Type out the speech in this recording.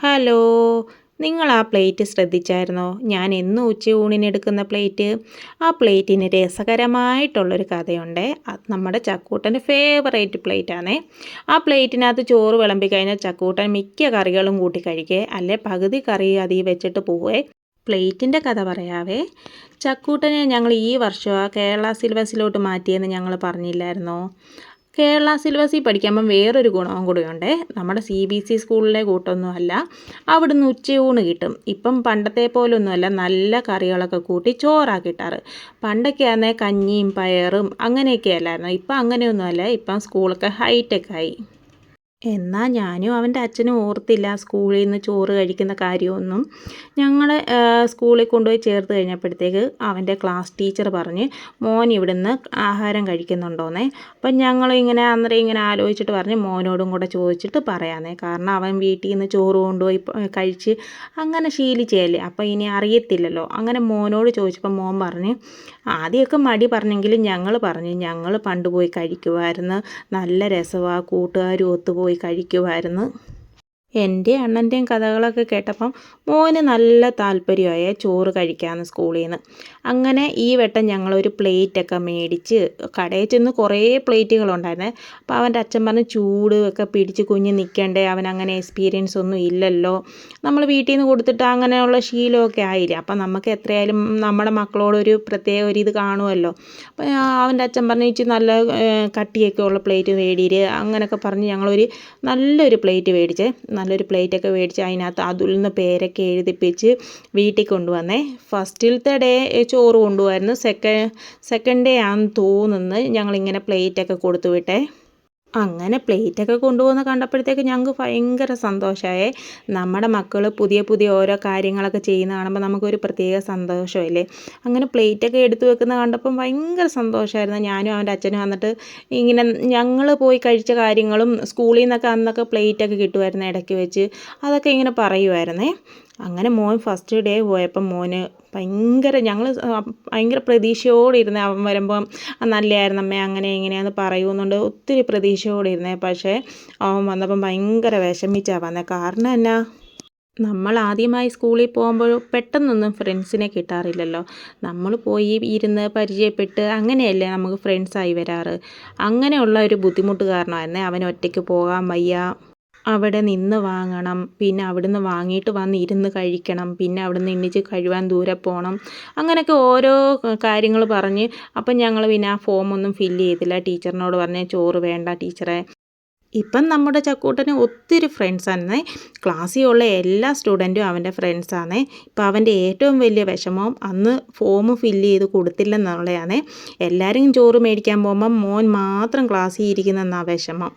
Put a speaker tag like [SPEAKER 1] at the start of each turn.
[SPEAKER 1] Hello, നിങ്ങൾ ആ plate ശ്രദ്ധിച്ചായിരുന്നോ? ഞാൻ എന്നും ഉച്ചയൂണിനെടുക്കുന്ന പ്ലേറ്റ്. ആ പ്ലേറ്റിന് രസകരമായിട്ടുള്ളൊരു കഥയുണ്ട്. അത് നമ്മുടെ ചക്കൂട്ടൻ്റെ ഫേവറേറ്റ് പ്ലേറ്റാണേ. ആ പ്ലേറ്റിനകത്ത് ചോറ് വിളമ്പി കഴിഞ്ഞാൽ ചക്കൂട്ടൻ മിക്ക കറികളും കൂട്ടി കഴിക്കേ, അല്ലെ പകുതി കറി അതിൽ വെച്ചിട്ട് പോവേ. പ്ലേറ്റിൻ്റെ കഥ പറയാവേ. ചക്കൂട്ടനെ ഞങ്ങൾ ഈ വർഷമാണ് കേരള സിലബസിലോട്ട് മാറ്റിയെന്ന് ഞങ്ങൾ പറഞ്ഞില്ലായിരുന്നോ? കേരള സിലബസിൽ പഠിക്കുമ്പം വേറൊരു ഗുണവും കൂടിയുണ്ട്. നമ്മുടെ CBSE സ്കൂളിലെ കൂട്ടൊന്നും അല്ല, അവിടുന്ന് ഉച്ചയൂണ് കിട്ടും. ഇപ്പം പണ്ടത്തെ പോലൊന്നുമല്ല, നല്ല കറികളൊക്കെ കൂട്ടി ചോറാണ് കിട്ടാറ്. പണ്ടൊക്കെ ആണെങ്കിൽ കഞ്ഞിയും പയറും അങ്ങനെയൊക്കെ അല്ലായിരുന്നു. ഇപ്പം അങ്ങനെയൊന്നുമല്ല, ഇപ്പം സ്കൂളൊക്കെ ഹൈടെക്കായി. എന്നാൽ ഞാനും അവൻ്റെ അച്ഛനും ഓർത്തില്ല സ്കൂളിൽ നിന്ന് ചോറ് കഴിക്കുന്ന കാര്യമൊന്നും. ഞങ്ങളെ സ്കൂളിൽ കൊണ്ടുപോയി ചേർത്ത് കഴിഞ്ഞപ്പോഴത്തേക്ക് അവൻ്റെ ക്ലാസ് ടീച്ചർ പറഞ്ഞ്, മോൻ ഇവിടുന്ന് ആഹാരം കഴിക്കുന്നുണ്ടോയെന്നേ. അപ്പം ഞങ്ങളിങ്ങനെ അന്നേരം ഇങ്ങനെ ആലോചിച്ചിട്ട് പറഞ്ഞ് മോനോടും കൂടെ ചോദിച്ചിട്ട് പറയാമെന്നേ. കാരണം അവൻ വീട്ടിൽ നിന്ന് ചോറ് കൊണ്ടുപോയി കഴിച്ച് അങ്ങനെ ശീലിച്ചതല്ലേ, അപ്പം ഇനി അറിയത്തില്ലല്ലോ. അങ്ങനെ മോനോട് ചോദിച്ചപ്പോൾ മോൻ പറഞ്ഞ്, ആദ്യമൊക്കെ മടി പറഞ്ഞെങ്കിലും ഞങ്ങൾ പറഞ്ഞു ഞങ്ങൾ പണ്ട് പോയി കഴിക്കുമായിരുന്നു, നല്ല രസമാണ്, കൂട്ടുകാരും ഒത്തുപോയി കഴിക്കുമായിരുന്നു. എൻ്റെ അണ്ണൻ്റെയും കഥകളൊക്കെ കേട്ടപ്പം മോന് നല്ല താല്പര്യമായ ചോറ് കഴിക്കാമെന്ന് സ്കൂളിൽ നിന്ന്. അങ്ങനെ ഈ വട്ടം ഞങ്ങളൊരു പ്ലേറ്റൊക്കെ മേടിച്ച് കടയിൽ ചെന്ന് കുറേ പ്ലേറ്റുകളുണ്ടായിരുന്നേ. അപ്പോൾ അവൻ്റെ അച്ഛൻ പറഞ്ഞ് ചൂട് ഒക്കെ പിടിച്ച് കുഞ്ഞ് നിൽക്കണ്ടേ, അവനങ്ങനെ എക്സ്പീരിയൻസ് ഒന്നും ഇല്ലല്ലോ, നമ്മൾ വീട്ടിൽ നിന്ന് കൊടുത്തിട്ട് അങ്ങനെയുള്ള ശീലമൊക്കെ ആയില്ലേ, അപ്പം നമുക്ക് എത്രയായാലും നമ്മുടെ മക്കളോടൊരു പ്രത്യേക ഒരു ഇത് കാണുമല്ലോ. അപ്പോൾ അവൻ്റെ അച്ഛൻ പറഞ്ഞ് ഇച്ചിരി നല്ല കട്ടിയൊക്കെ ഉള്ള പ്ലേറ്റ് മേടിയിട്ട് അങ്ങനെയൊക്കെ പറഞ്ഞ് ഞങ്ങളൊരു നല്ലൊരു പ്ലേറ്റ് മേടിച്ചേ. നല്ലൊരു പ്ലേറ്റൊക്കെ മേടിച്ച് അതിനകത്ത് അതിൽ നിന്ന് പേരൊക്കെ എഴുതിപ്പിച്ച് വീട്ടിൽ കൊണ്ടുവന്നേ. ഫസ്റ്റിലത്തെ ഡേ ചോറ് കൊണ്ടുപോയിരുന്നു, സെക്കൻഡ് ഡേ ആണെന്ന് തോന്നുന്നു ഞങ്ങളിങ്ങനെ പ്ലേറ്റൊക്കെ കൊടുത്തു വിട്ടേ. അങ്ങനെ പ്ലേറ്റൊക്കെ കൊണ്ടുപോകുന്ന കണ്ടപ്പോഴത്തേക്ക് ഞങ്ങൾക്ക് ഭയങ്കര സന്തോഷമായേ. നമ്മുടെ മക്കൾ പുതിയ പുതിയ ഓരോ കാര്യങ്ങളൊക്കെ ചെയ്യുന്ന കാണുമ്പോൾ നമുക്കൊരു പ്രത്യേക സന്തോഷമല്ലേ. അങ്ങനെ പ്ലേറ്റൊക്കെ എടുത്തു വെക്കുന്ന കണ്ടപ്പം ഭയങ്കര സന്തോഷമായിരുന്നു. ഞാനും അവൻ്റെ അച്ഛനും വന്നിട്ട് ഇങ്ങനെ ഞങ്ങൾ പോയി കഴിച്ച കാര്യങ്ങളും സ്കൂളിൽ നിന്നൊക്കെ അന്നൊക്കെ പ്ലേറ്റൊക്കെ കിട്ടുമായിരുന്നു ഇടയ്ക്ക് വെച്ച്, അതൊക്കെ ഇങ്ങനെ പറയുമായിരുന്നേ. അങ്ങനെ മോൻ ഫസ്റ്റ് ഡേ പോയപ്പം മോന് ഞങ്ങൾ ഭയങ്കര പ്രതീക്ഷയോടെ ഇരുന്നേ. അവൻ വരുമ്പം നല്ലതായിരുന്നു അമ്മേ അങ്ങനെ ഇങ്ങനെയാന്ന് പറയുന്നുണ്ട്, ഒത്തിരി പ്രതീക്ഷയോടെ ഇരുന്നേ. പക്ഷേ അവൻ വന്നപ്പം ഭയങ്കര വിഷമിച്ചാണ് വന്നത്. കാരണം എന്നാ, നമ്മൾ ആദ്യമായി സ്കൂളിൽ പോകുമ്പോൾ പെട്ടെന്നൊന്നും ഫ്രണ്ട്സിനെ കിട്ടാറില്ലല്ലോ. നമ്മൾ പോയി ഇരുന്ന് പരിചയപ്പെട്ട് അങ്ങനെയല്ലേ നമുക്ക് ഫ്രണ്ട്സായി വരാറ്. അങ്ങനെയുള്ള ഒരു ബുദ്ധിമുട്ട് കാരണമായിരുന്നേ അവൻ ഒറ്റയ്ക്ക് പോകാൻ വയ്യ. അവിടെ നിന്ന് വാങ്ങണം, പിന്നെ അവിടുന്ന് വാങ്ങിയിട്ട് വന്ന് ഇരുന്ന് കഴിക്കണം, പിന്നെ അവിടുന്ന് എണീച്ച് കഴുകാൻ ദൂരെ പോകണം, അങ്ങനെയൊക്കെ ഓരോ കാര്യങ്ങൾ പറഞ്ഞ്. അപ്പം ഞങ്ങൾ പിന്നെ ആ ഫോമൊന്നും ഫില്ല് ചെയ്തില്ല. ടീച്ചറിനോട് പറഞ്ഞ് ചോറ് വേണ്ട ടീച്ചറെ. ഇപ്പം നമ്മുടെ ചക്കൂട്ടന് ഒത്തിരി ഫ്രണ്ട്സാണെന്നേ. ക്ലാസ്സിൽ ഉള്ള എല്ലാ സ്റ്റുഡൻറ്റും അവൻ്റെ ഫ്രണ്ട്സാണേ. ഇപ്പം അവൻ്റെ ഏറ്റവും വലിയ വിഷമം അന്ന് ഫോം ഫില്ല് ചെയ്ത് കൊടുത്തില്ലെന്നുള്ളതാണേ. എല്ലാവരും ചോറ് മേടിക്കാൻ പോകുമ്പം മോൻ മാത്രം ക്ലാസ്സിൽ ഇരിക്കുന്നെന്നാണ് വിഷമം.